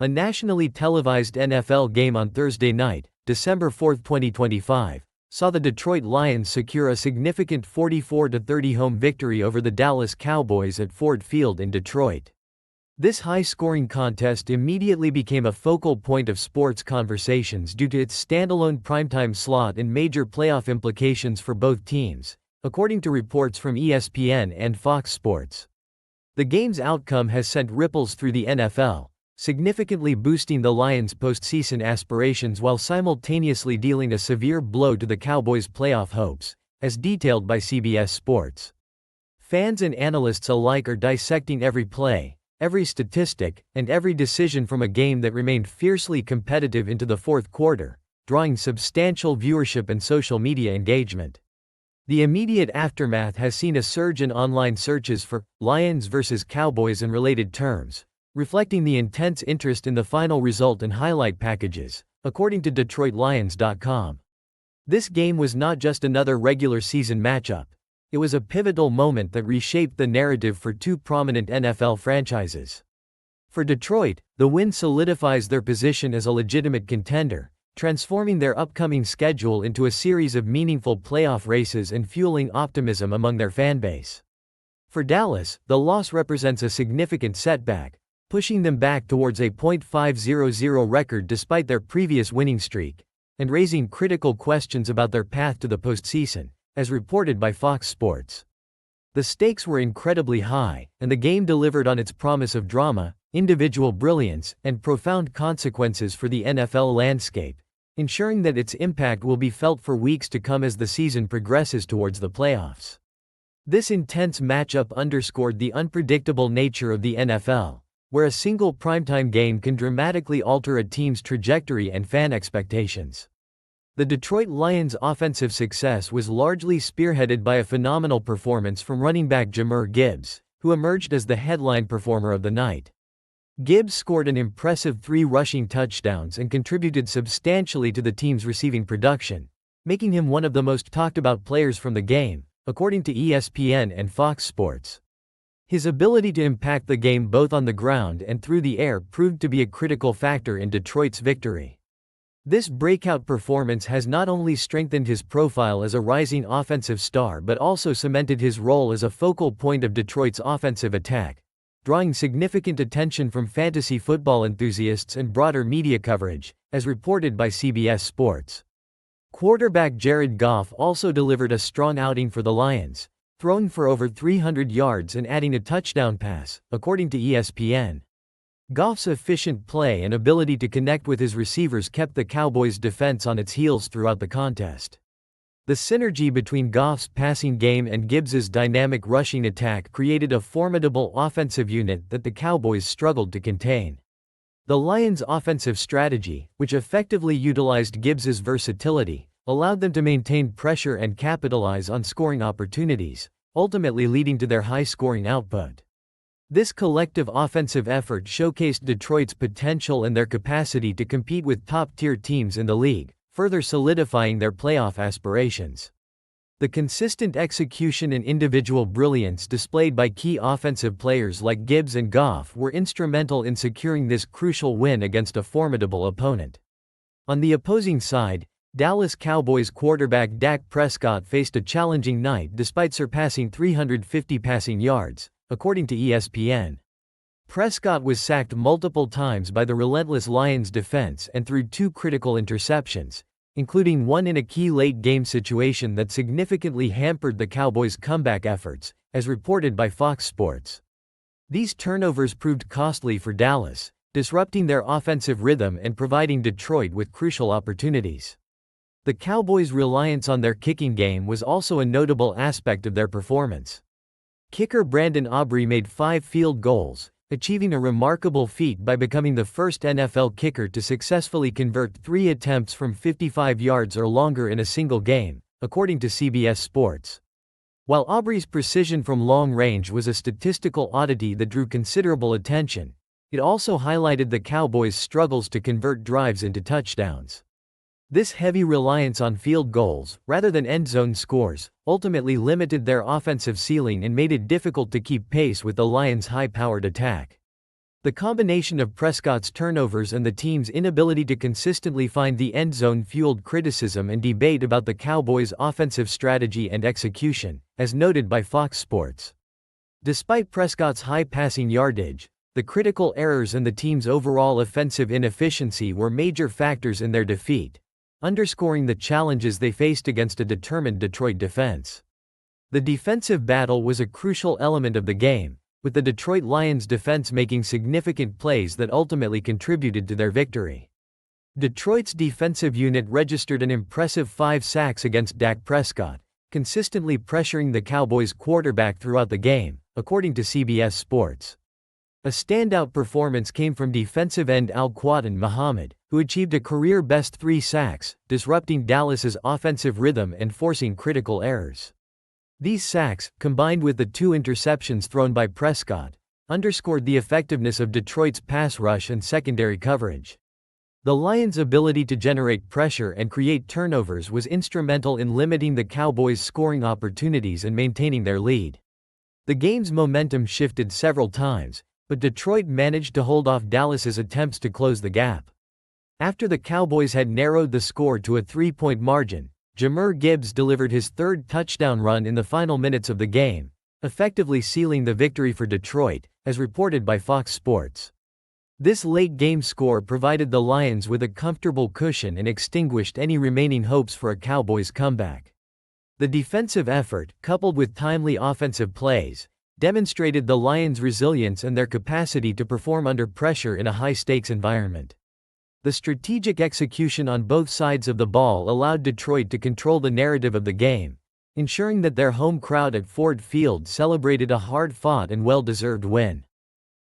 A nationally televised NFL game on Thursday night, December 4, 2025, saw the Detroit Lions secure a significant 44-30 home victory over the Dallas Cowboys at Ford Field in Detroit. This high-scoring contest immediately became a focal point of sports conversations due to its standalone primetime slot and major playoff implications for both teams, according to reports from ESPN and Fox Sports. The game's outcome has sent ripples through the NFL, significantly boosting the Lions' postseason aspirations while simultaneously dealing a severe blow to the Cowboys' playoff hopes, as detailed by CBS Sports. Fans and analysts alike are dissecting every play, every statistic, and every decision from a game that remained fiercely competitive into the fourth quarter, drawing substantial viewership and social media engagement. The immediate aftermath has seen a surge in online searches for Lions vs. Cowboys and related terms, reflecting the intense interest in the final result and highlight packages, according to DetroitLions.com. This game was not just another regular season matchup. It was a pivotal moment that reshaped the narrative for two prominent NFL franchises. For Detroit, the win solidifies their position as a legitimate contender, transforming their upcoming schedule into a series of meaningful playoff races and fueling optimism among their fanbase. For Dallas, the loss represents a significant setback, pushing them back towards a .500 record despite their previous winning streak, and raising critical questions about their path to the postseason, as reported by Fox Sports. The stakes were incredibly high, and the game delivered on its promise of drama, individual brilliance, and profound consequences for the NFL landscape, ensuring that its impact will be felt for weeks to come as the season progresses towards the playoffs. This intense matchup underscored the unpredictable nature of the NFL, where a single primetime game can dramatically alter a team's trajectory and fan expectations. The Detroit Lions' offensive success was largely spearheaded by a phenomenal performance from running back Jahmyr Gibbs, who emerged as the headline performer of the night. Gibbs scored an impressive 3 rushing touchdowns and contributed substantially to the team's receiving production, making him one of the most talked-about players from the game, according to ESPN and Fox Sports. His ability to impact the game both on the ground and through the air proved to be a critical factor in Detroit's victory. This breakout performance has not only strengthened his profile as a rising offensive star but also cemented his role as a focal point of Detroit's offensive attack, drawing significant attention from fantasy football enthusiasts and broader media coverage, as reported by CBS Sports. Quarterback Jared Goff also delivered a strong outing for the Lions, throwing for over 300 yards and adding a touchdown pass, according to ESPN. Goff's efficient play and ability to connect with his receivers kept the Cowboys' defense on its heels throughout the contest. The synergy between Goff's passing game and Gibbs's dynamic rushing attack created a formidable offensive unit that the Cowboys struggled to contain. The Lions' offensive strategy, which effectively utilized Gibbs's versatility, allowed them to maintain pressure and capitalize on scoring opportunities, ultimately leading to their high-scoring output. This collective offensive effort showcased Detroit's potential and their capacity to compete with top-tier teams in the league, further solidifying their playoff aspirations. The consistent execution and individual brilliance displayed by key offensive players like Gibbs and Goff were instrumental in securing this crucial win against a formidable opponent. On the opposing side, Dallas Cowboys quarterback Dak Prescott faced a challenging night despite surpassing 350 passing yards, according to ESPN. Prescott was sacked multiple times by the relentless Lions defense and threw 2 critical interceptions, including one in a key late-game situation that significantly hampered the Cowboys' comeback efforts, as reported by Fox Sports. These turnovers proved costly for Dallas, disrupting their offensive rhythm and providing Detroit with crucial opportunities. The Cowboys' reliance on their kicking game was also a notable aspect of their performance. Kicker Brandon Aubrey made 5 field goals, achieving a remarkable feat by becoming the first NFL kicker to successfully convert 3 attempts from 55 yards or longer in a single game, according to CBS Sports. While Aubrey's precision from long range was a statistical oddity that drew considerable attention, it also highlighted the Cowboys' struggles to convert drives into touchdowns. This heavy reliance on field goals, rather than end-zone scores, ultimately limited their offensive ceiling and made it difficult to keep pace with the Lions' high-powered attack. The combination of Prescott's turnovers and the team's inability to consistently find the end zone fueled criticism and debate about the Cowboys' offensive strategy and execution, as noted by Fox Sports. Despite Prescott's high passing yardage, the critical errors and the team's overall offensive inefficiency were major factors in their defeat, underscoring the challenges they faced against a determined Detroit defense. The defensive battle was a crucial element of the game, with the Detroit Lions defense making significant plays that ultimately contributed to their victory. Detroit's defensive unit registered an impressive 5 sacks against Dak Prescott, consistently pressuring the Cowboys' quarterback throughout the game, according to CBS Sports. A standout performance came from defensive end Al-Quadin Muhammad, who achieved a career-best 3 sacks, disrupting Dallas's offensive rhythm and forcing critical errors. These sacks, combined with the 2 interceptions thrown by Prescott, underscored the effectiveness of Detroit's pass rush and secondary coverage. The Lions' ability to generate pressure and create turnovers was instrumental in limiting the Cowboys' scoring opportunities and maintaining their lead. The game's momentum shifted several times, but Detroit managed to hold off Dallas's attempts to close the gap. After the Cowboys had narrowed the score to a 3-point margin, Jahmyr Gibbs delivered his 3rd touchdown run in the final minutes of the game, effectively sealing the victory for Detroit, as reported by Fox Sports. This late-game score provided the Lions with a comfortable cushion and extinguished any remaining hopes for a Cowboys comeback. The defensive effort, coupled with timely offensive plays, demonstrated the Lions' resilience and their capacity to perform under pressure in a high-stakes environment. The strategic execution on both sides of the ball allowed Detroit to control the narrative of the game, ensuring that their home crowd at Ford Field celebrated a hard-fought and well-deserved win.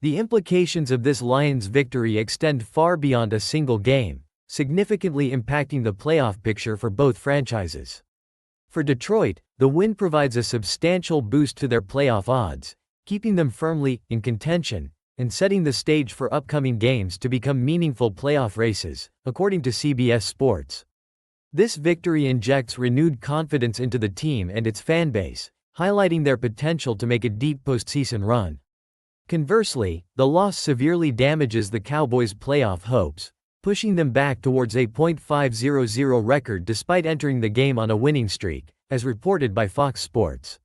The implications of this Lions victory extend far beyond a single game, significantly impacting the playoff picture for both franchises. For Detroit, the win provides a substantial boost to their playoff odds, keeping them firmly in contention and setting the stage for upcoming games to become meaningful playoff races, according to CBS Sports. This victory injects renewed confidence into the team and its fanbase, highlighting their potential to make a deep postseason run. Conversely, the loss severely damages the Cowboys' playoff hopes, pushing them back towards a .500 record despite entering the game on a winning streak, as reported by Fox Sports.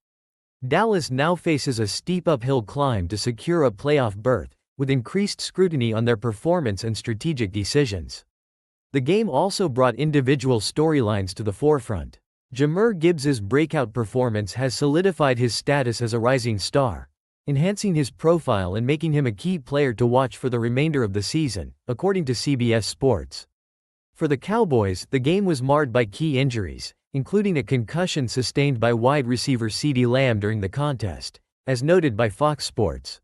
Dallas now faces a steep uphill climb to secure a playoff berth, with increased scrutiny on their performance and strategic decisions. The game also brought individual storylines to the forefront. Jahmyr Gibbs's breakout performance has solidified his status as a rising star, enhancing his profile and making him a key player to watch for the remainder of the season, according to CBS Sports. For the Cowboys, the game was marred by key injuries, including a concussion sustained by wide receiver CeeDee Lamb during the contest, as noted by Fox Sports.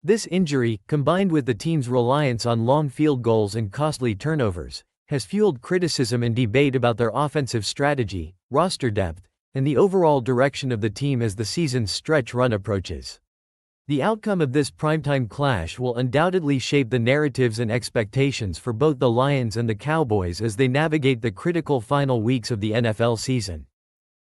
This injury, combined with the team's reliance on long field goals and costly turnovers, has fueled criticism and debate about their offensive strategy, roster depth, and the overall direction of the team as the season's stretch run approaches. The outcome of this primetime clash will undoubtedly shape the narratives and expectations for both the Lions and the Cowboys as they navigate the critical final weeks of the NFL season.